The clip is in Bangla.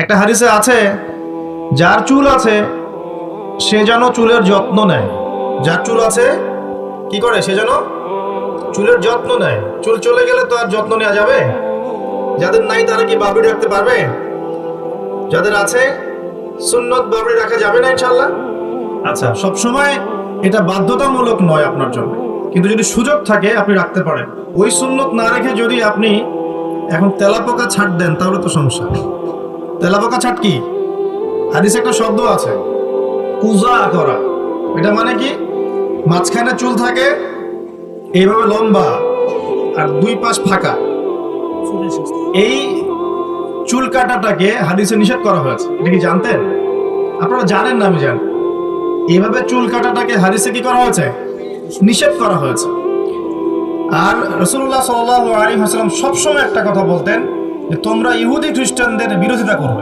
একটা হাদিসে আছে, যার চুল আছে সে যেন চুলের যত্ন নেয়। যার চুল আছে কি করে? সে যেন চুলের যত্ন নেয়। চুল চলে গেলে তো আর যত্ন নেওয়া যাবে? যাদের নাই তারা কি বাবরি রাখতে পারবে? যাদের আছে সুন্নত বাবরি রাখা যাবে না ইনশাআল্লাহ? আচ্ছা, সবসময় এটা বাধ্যতামূলক নয় আপনার জন্য, কিন্তু যদি সুযোগ থাকে আপনি রাখতে পারেন। ওই সুন্নত না রেখে যদি আপনি এখন তেলাপোকা ছাট দেন তাহলে তো সমস্যা। তেলাপোকা ছাট কি? হাদিসে একটা শব্দ আছে, কুজা করা। এটা মানে কি? মাঝখানে চুল থাকে এইভাবে লম্বা আর দুই পাশ ফাঁকা। এই চুল কাটাটাকে হাদিসে নিষেধ করা হয়েছে। এটা কি জানতেন? আপনারা জানেন না? আমি জানি। এইভাবে চুল কাটাটাকে হাদিসে কি করা হয়েছে? নিষেধ করা হয়েছে। আর রাসূলুল্লাহ সাল্লাল্লাহু আলাইহি ওয়াসাল্লাম সবসময় একটা কথা বলতেন যে তোমরা ইহুদি খ্রিস্টানদের বিরোধিতা করবে।